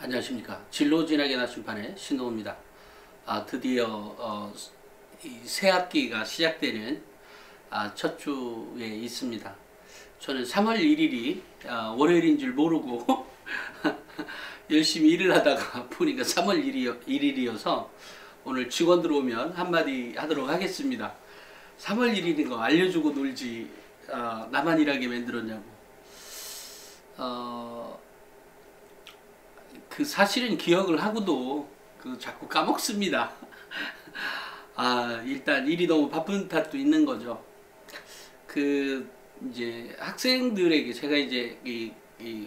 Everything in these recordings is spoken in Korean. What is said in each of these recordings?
안녕하십니까. 진로진학의 나침판의 신동호입니다. 드디어 이 새 학기가 시작되는 첫 주에 있습니다. 저는 3월 1일이 월요일인 줄 모르고 열심히 일을 하다가 보니까 3월 1일이어서 오늘 직원 들어오면 한마디 하도록 하겠습니다. 3월 1일인 거 알려주고 놀지 나만 일하게 만들었냐고. 사실은 기억을 하고도 자꾸 까먹습니다. 일단 일이 너무 바쁜 탓도 있는 거죠. 이제 학생들에게 제가 이제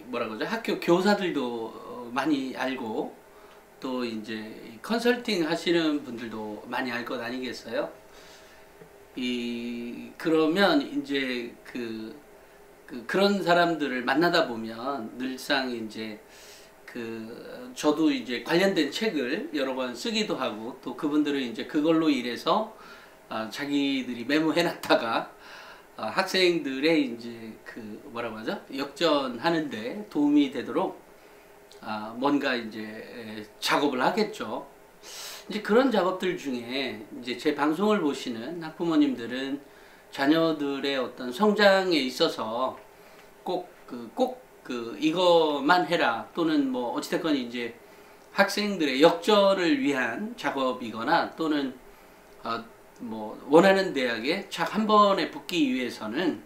뭐라 그러죠? 학교 교사들도 많이 알고 또 이제 컨설팅 하시는 분들도 많이 알 것 아니겠어요? 그러면 이제 그런 사람들을 만나다 보면 늘상 이제 저도 이제 관련된 책을 여러 번 쓰기도 하고 또 그분들은 이제 그걸로 인해서 자기들이 메모해 놨다가 학생들의 이제 뭐라고 하죠? 역전하는데 도움이 되도록 뭔가 이제 작업을 하겠죠. 이제 그런 작업들 중에 이제 제 방송을 보시는 학부모님들은 자녀들의 어떤 성장에 있어서 꼭 이것만 해라 또는 뭐 어찌됐건 이제 학생들의 역전을 위한 작업이거나 또는 뭐 원하는 대학에 착 한 번에 붙기 위해서는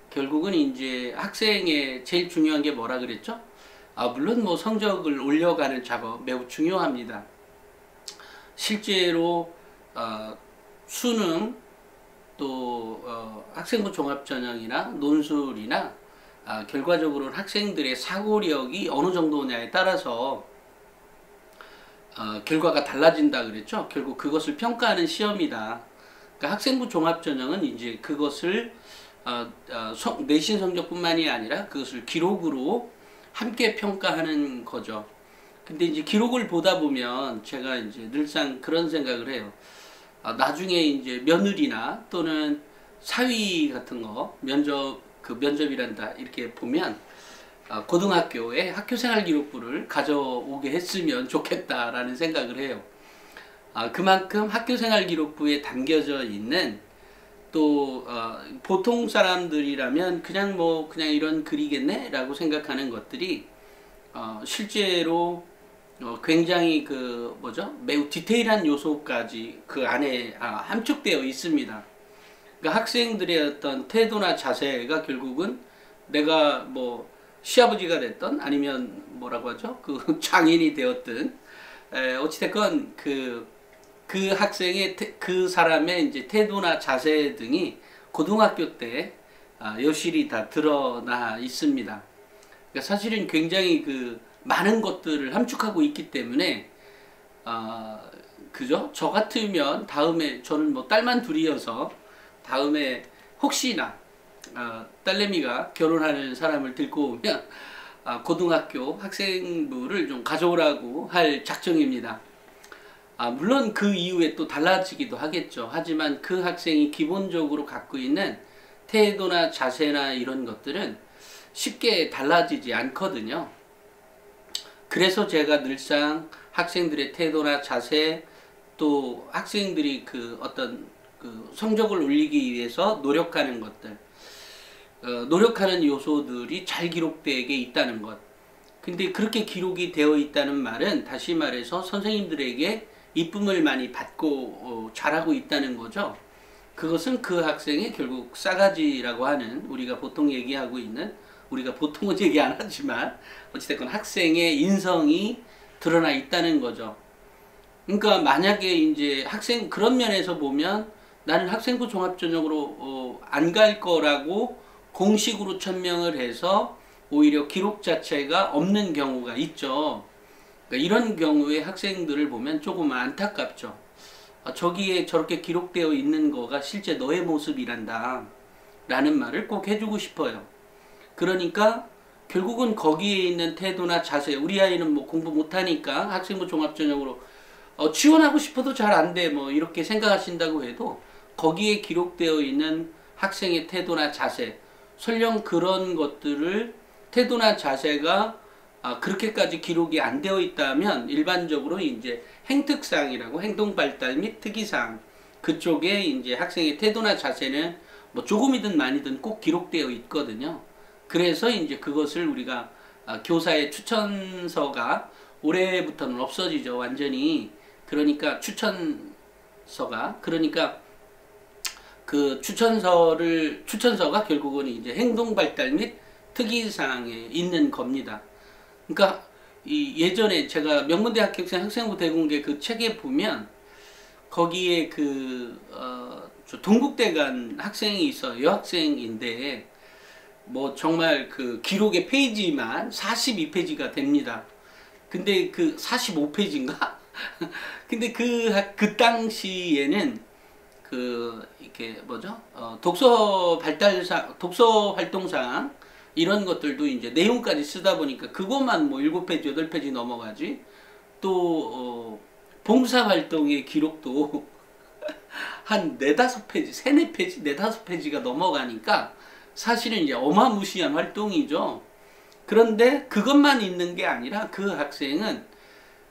결국은 이제 학생의 제일 중요한 게 뭐라 그랬죠? 물론 뭐 성적을 올려가는 작업 매우 중요합니다. 실제로 수능 또 학생부 종합전형이나 논술이나 결과적으로는 학생들의 사고력이 어느 정도냐에 따라서 결과가 달라진다 그랬죠. 결국 그것을 평가하는 시험이다. 그러니까 학생부 종합전형은 이제 그것을 내신 성적뿐만이 아니라 그것을 기록으로 함께 평가하는 거죠. 근데 이제 기록을 보다 보면 제가 이제 늘상 그런 생각을 해요. 나중에 이제 며느리나 또는 사위 같은 거 면접이란다 이렇게 보면 고등학교에 학교생활기록부를 가져오게 했으면 좋겠다라는 생각을 해요. 그만큼 학교생활기록부에 담겨져 있는 또 보통 사람들이라면 그냥 이런 글이겠네 라고 생각하는 것들이 실제로 굉장히 매우 디테일한 요소까지 그 안에 함축되어 있습니다. 그러니까 학생들의 어떤 태도나 자세가 결국은 내가 뭐 시아버지가 됐던 아니면 뭐라고 하죠? 장인이 되었든 어찌됐건 그 학생의 그 사람의 이제 태도나 자세 등이 고등학교 때 여실히 다 드러나 있습니다. 그러니까 사실은 굉장히 많은 것들을 함축하고 있기 때문에 그죠? 저 같으면 다음에 저는 뭐 딸만 둘이어서 다음에 혹시나 딸내미가 결혼하는 사람을 데리고 오면 고등학교 학생부를 좀 가져오라고 할 작정입니다. 물론 그 이후에 또 달라지기도 하겠죠. 하지만 그 학생이 기본적으로 갖고 있는 태도나 자세나 이런 것들은 쉽게 달라지지 않거든요. 그래서 제가 늘상 학생들의 태도나 자세 또 학생들이 어떤 성적을 올리기 위해서 노력하는 것들, 노력하는 요소들이 잘 기록되게 있다는 것. 근데 그렇게 기록이 되어 있다는 말은 다시 말해서 선생님들에게 이쁨을 많이 받고 잘하고 있다는 거죠. 그것은 그 학생의 결국 싸가지라고 하는 우리가 보통 얘기하고 있는 우리가 보통은 얘기 안 하지만 어찌됐건 학생의 인성이 드러나 있다는 거죠. 그러니까 만약에 이제 그런 면에서 보면 나는 학생부 종합전형으로 안 갈 거라고 공식으로 천명을 해서 오히려 기록 자체가 없는 경우가 있죠. 그러니까 이런 경우에 학생들을 보면 조금 안타깝죠. 저기에 저렇게 기록되어 있는 거가 실제 너의 모습이란다 라는 말을 꼭 해주고 싶어요. 그러니까 결국은 거기에 있는 태도나 자세, 우리 아이는 뭐 공부 못하니까 학생부 종합전형으로 지원하고 싶어도 잘 안 돼 뭐 이렇게 생각하신다고 해도 거기에 기록되어 있는 학생의 태도나 자세, 설령 그런 것들을 태도나 자세가 그렇게까지 기록이 안 되어 있다면 일반적으로 이제 행특사항이라고 행동발달 및 특이사항 그쪽에 이제 학생의 태도나 자세는 뭐 조금이든 많이든 꼭 기록되어 있거든요. 그래서 이제 그것을 우리가 교사의 추천서가 올해부터는 없어지죠. 완전히. 그러니까 그러니까 그 추천서가 결국은 이제 행동발달 및 특이사항에 있는 겁니다. 그러니까 이 예전에 제가 명문대학교 학생부 대공개 그 책에 보면 거기에 저 동국대 간 학생이 있어요. 여학생인데 뭐 정말 그 기록의 페이지만 42페이지가 됩니다. 근데 그 45페이지인가? 근데 그 당시에는 이렇게 뭐죠? 독서 활동상 이런 것들도 이제 내용까지 쓰다 보니까 그것만 뭐 7페이지, 8페이지 넘어가지. 또 봉사활동의 기록도 한 4-5페이지, 3-4페이지, 4-5페이지가 넘어가니까 사실은 이제 어마무시한 활동이죠. 그런데 그것만 있는 게 아니라 그 학생은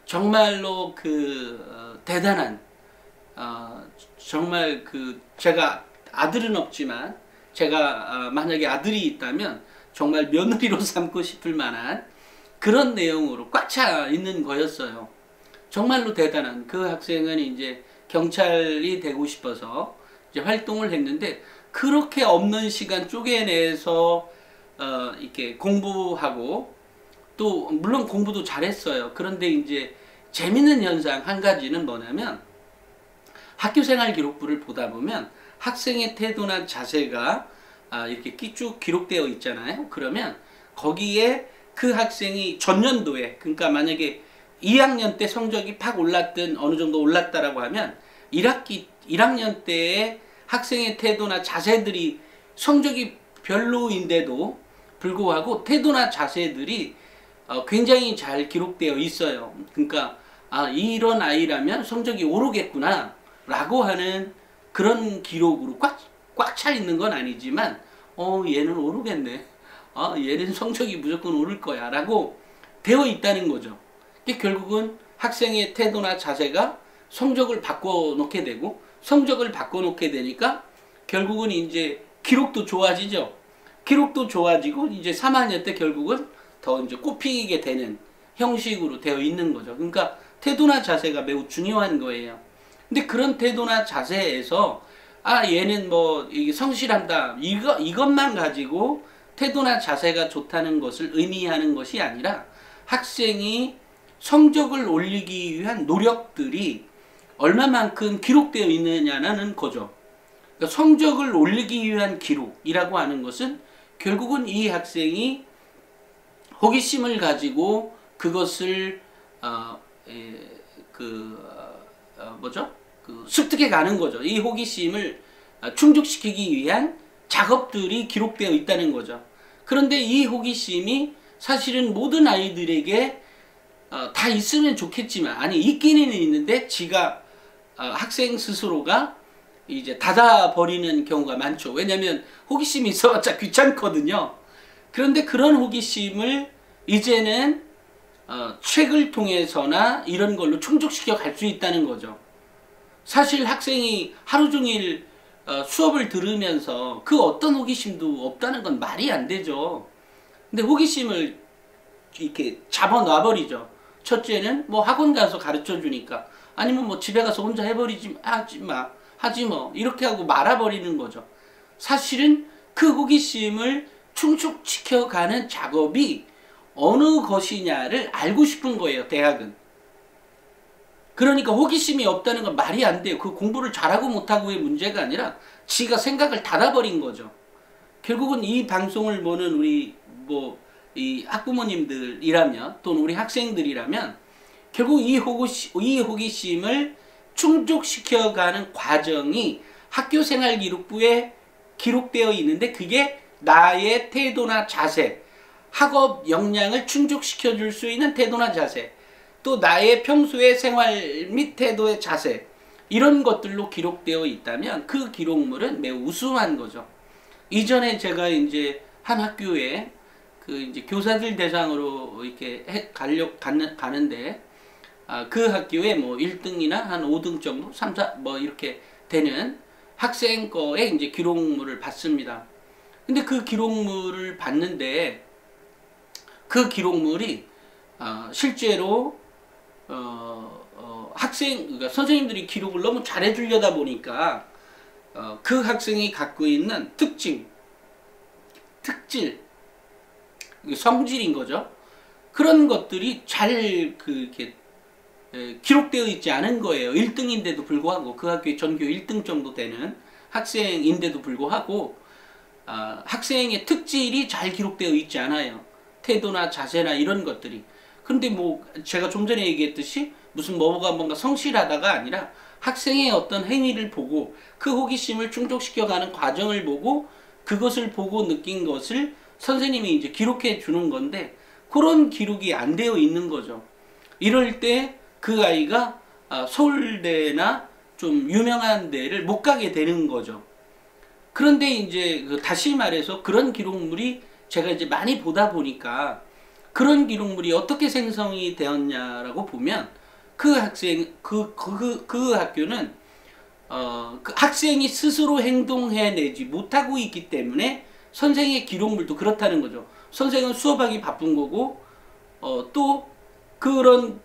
정말로 대단한 정말 제가 아들은 없지만 제가 만약에 아들이 있다면 정말 며느리로 삼고 싶을 만한 그런 내용으로 꽉 차 있는 거였어요. 정말로 대단한 그 학생은 이제 경찰이 되고 싶어서 이제 활동을 했는데 그렇게 없는 시간 쪼개내서 이렇게 공부하고 또 물론 공부도 잘했어요. 그런데 이제 재밌는 현상 한 가지는 뭐냐면 학교생활 기록부를 보다 보면 학생의 태도나 자세가 이렇게 쭉 기록되어 있잖아요. 그러면 거기에 그 학생이 전년도에 그러니까 만약에 2학년 때 성적이 팍 올랐든 어느 정도 올랐다라고 하면 1학년 때의 학생의 태도나 자세들이 성적이 별로인데도 불구하고 태도나 자세들이 굉장히 잘 기록되어 있어요. 그러니까 이런 아이라면 성적이 오르겠구나 라고 하는 그런 기록으로 꽉 차 있는 건 아니지만 얘는 오르겠네. 얘는 성적이 무조건 오를 거야 라고 되어 있다는 거죠. 결국은 학생의 태도나 자세가 성적을 바꿔놓게 되고 성적을 바꿔놓게 되니까 결국은 이제 기록도 좋아지죠. 기록도 좋아지고 이제 3학년 때 결국은 더 이제 꼽히게 되는 형식으로 되어 있는 거죠. 그러니까 태도나 자세가 매우 중요한 거예요. 근데 그런 태도나 자세에서 얘는 뭐 이게 성실한다 이것만 가지고 태도나 자세가 좋다는 것을 의미하는 것이 아니라 학생이 성적을 올리기 위한 노력들이 얼마만큼 기록되어 있느냐는 거죠. 그러니까 성적을 올리기 위한 기록이라고 하는 것은 결국은 이 학생이 호기심을 가지고 그것을 습득해 가는 거죠. 이 호기심을 충족시키기 위한 작업들이 기록되어 있다는 거죠. 그런데 이 호기심이 사실은 모든 아이들에게 다 있으면 좋겠지만 있기는 있는데 지가 학생 스스로가 이제 닫아버리는 경우가 많죠. 왜냐하면 호기심이 있어봤자 귀찮거든요. 그런데 그런 호기심을 이제는 책을 통해서나 이런 걸로 충족시켜 갈 수 있다는 거죠. 사실 학생이 하루 종일 수업을 들으면서 그 어떤 호기심도 없다는 건 말이 안 되죠. 근데 호기심을 이렇게 잡아놔버리죠. 첫째는 뭐 학원 가서 가르쳐 주니까 아니면 뭐 집에 가서 혼자 하지 뭐 이렇게 하고 말아버리는 거죠. 사실은 그 호기심을 충족시켜가는 작업이 어느 것이냐를 알고 싶은 거예요. 대학은. 그러니까 호기심이 없다는 건 말이 안 돼요. 그 공부를 잘하고 못하고의 문제가 아니라 지가 생각을 닫아버린 거죠. 결국은 이 방송을 보는 우리 이 학부모님들이라면 또는 우리 학생들이라면 결국 이 호기심을 충족시켜가는 과정이 학교생활 기록부에 기록되어 있는데 그게 나의 태도나 자세, 학업 역량을 충족시켜 줄 수 있는 태도나 자세, 또 나의 평소의 생활 및 태도의 자세 이런 것들로 기록되어 있다면 그 기록물은 매우 우수한 거죠. 이전에 제가 이제 한 학교에 그 이제 교사들 대상으로 이렇게 가는데, 그 학교에 뭐 1등이나 한 5등 정도, 3, 4, 뭐 이렇게 되는 학생 거에 이제 기록물을 받습니다. 근데 그 기록물을 받는데, 그 기록물이, 실제로, 그러니까 선생님들이 기록을 너무 잘해주려다 보니까, 그 학생이 갖고 있는 특질, 성질인 거죠. 그런 것들이 잘 이렇게 기록되어 있지 않은 거예요. 1등인데도 불구하고, 그 학교의 전교 1등 정도 되는 학생인데도 불구하고 학생의 특질이 잘 기록되어 있지 않아요. 태도나 자세나 이런 것들이. 그런데 뭐 제가 좀 전에 얘기했듯이 무슨 뭔가 성실하다가 아니라 학생의 어떤 행위를 보고 그 호기심을 충족시켜가는 과정을 보고 그것을 보고 느낀 것을 선생님이 이제 기록해 주는 건데, 그런 기록이 안 되어 있는 거죠. 이럴 때 그 아이가 서울대나 좀 유명한 데를 못 가게 되는 거죠. 그런데 이제 다시 말해서 그런 기록물이 제가 이제 많이 보다 보니까, 그런 기록물이 어떻게 생성이 되었냐라고 보면, 그 학교는 그 학생이 스스로 행동해내지 못하고 있기 때문에 선생의 기록물도 그렇다는 거죠. 선생은 수업하기 바쁜 거고, 또 그런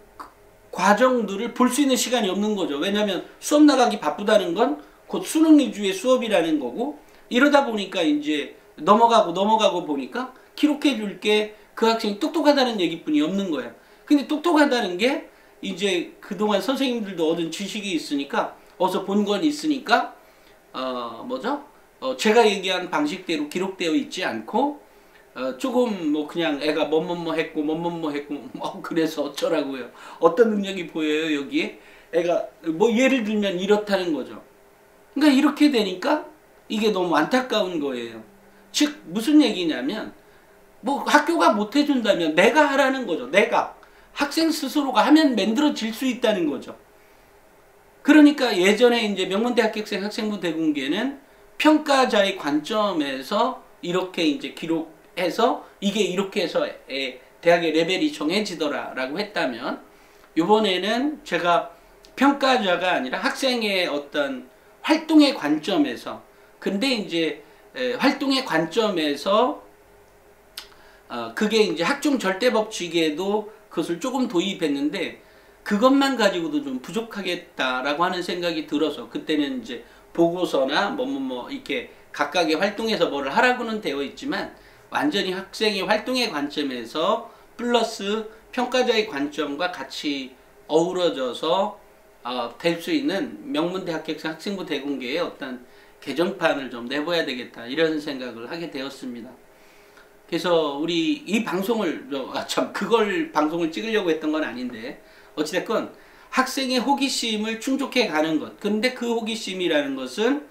과정들을 볼 수 있는 시간이 없는 거죠. 왜냐하면 수업 나가기 바쁘다는 건 곧 수능 위주의 수업이라는 거고, 이러다 보니까 이제 넘어가고 보니까 기록해 줄 게 그 학생이 똑똑하다는 얘기뿐이 없는 거야. 근데 똑똑하다는 게 이제 그동안 선생님들도 얻은 지식이 있으니까, 어서 본 건 있으니까, 제가 얘기한 방식대로 기록되어 있지 않고, 조금 뭐 그냥 애가 뭐뭐뭐 했고 그래서 어쩌라고요. 어떤 능력이 보여요 여기에? 애가 뭐 예를 들면 이렇다는 거죠. 그러니까 이렇게 되니까 이게 너무 안타까운 거예요. 즉 무슨 얘기냐면, 뭐 학교가 못 해준다면 내가 하라는 거죠. 내가 학생 스스로가 하면 만들어질 수 있다는 거죠. 그러니까 예전에 이제 명문대학교생 학생부 대공개는 평가자의 관점에서 이렇게 이제 기록해서 이게 이렇게 해서 대학의 레벨이 정해지더라라고 했다면, 이번에는 제가 평가자가 아니라 학생의 어떤 활동의 관점에서, 근데 이제 활동의 관점에서 그게 이제 학종 절대 법칙에도 그것을 조금 도입했는데, 그것만 가지고도 좀 부족하겠다라고 하는 생각이 들어서, 그때는 이제 보고서나 이렇게 각각의 활동에서 뭐를 하라고는 되어 있지만, 완전히 학생의 활동의 관점에서 플러스 평가자의 관점과 같이 어우러져서 될 수 있는 명문대학교생 학생부 대공개의 어떤 개정판을 좀 내봐야 되겠다, 이런 생각을 하게 되었습니다. 그래서 우리 이 방송을 그걸 방송을 찍으려고 했던 건 아닌데, 어찌됐건 학생의 호기심을 충족해 가는 것. 근데 그 호기심이라는 것은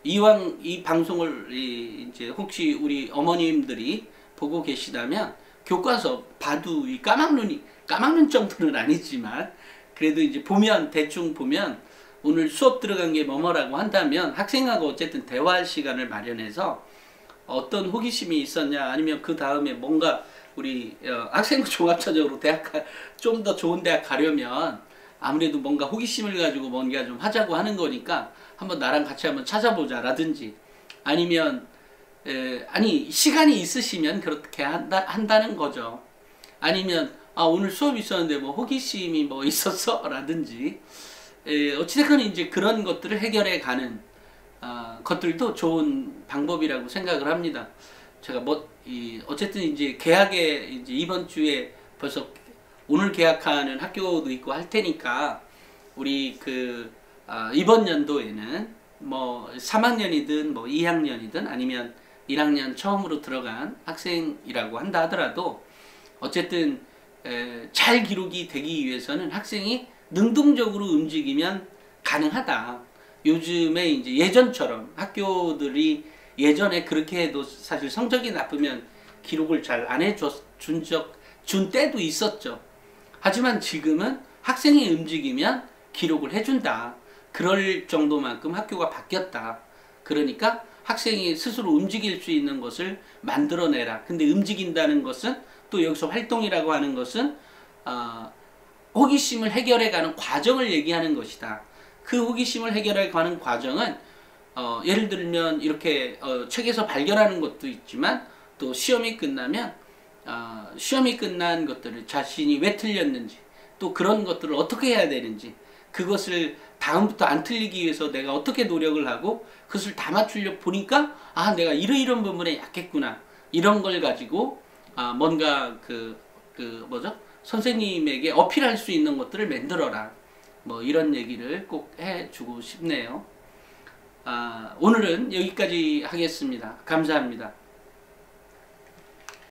이왕 이 방송을 이제 혹시 우리 어머님들이 보고 계시다면, 교과서 봐도 이 까막눈 정도는 아니지만, 그래도 이제 대충 보면 오늘 수업 들어간 게 뭐뭐라고 한다면, 학생하고 어쨌든 대화할 시간을 마련해서 어떤 호기심이 있었냐, 아니면 그 다음에 뭔가 우리 학생부 종합처적으로 좀 더 좋은 대학 가려면 아무래도 뭔가 호기심을 가지고 뭔가 좀 하자고 하는 거니까 한번 나랑 같이 한번 찾아보자 라든지, 아니면 시간이 있으시면 그렇게 한다는 거죠. 아니면 오늘 수업 있었는데 뭐 호기심이 뭐 있었어? 라든지, 어찌됐건 이제 그런 것들을 해결해 가는 것들도 좋은 방법이라고 생각을 합니다. 제가 어쨌든 이제 개학에 이제 이번 주에 벌써 오늘 개학하는 학교도 있고 할 테니까, 우리 이번 연도에는 뭐 3학년이든 뭐 2학년이든 아니면 1학년 처음으로 들어간 학생이라고 한다 하더라도, 어쨌든 잘 기록이 되기 위해서는 학생이 능동적으로 움직이면 가능하다. 요즘에 이제 예전처럼 학교들이 예전에 그렇게 해도 사실 성적이 나쁘면 기록을 잘 안 준 때도 있었죠. 하지만 지금은 학생이 움직이면 기록을 해준다. 그럴 정도만큼 학교가 바뀌었다. 그러니까 학생이 스스로 움직일 수 있는 것을 만들어내라. 근데 움직인다는 것은 또 여기서 활동이라고 하는 것은 호기심을 해결해가는 과정을 얘기하는 것이다. 그 호기심을 해결해가는 과정은 예를 들면 이렇게 책에서 발견하는 것도 있지만 또 시험이 끝나면 시험이 끝난 것들을 자신이 왜 틀렸는지 또 그런 것들을 어떻게 해야 되는지 그것을 다음부터 안 틀리기 위해서 내가 어떻게 노력을 하고 그것을 다 맞추려 보니까 내가 이런 부분에 약했구나 이런 걸 가지고 뭔가 뭐죠? 선생님에게 어필할 수 있는 것들을 만들어라 뭐 이런 얘기를 꼭 해주고 싶네요. 오늘은 여기까지 하겠습니다. 감사합니다.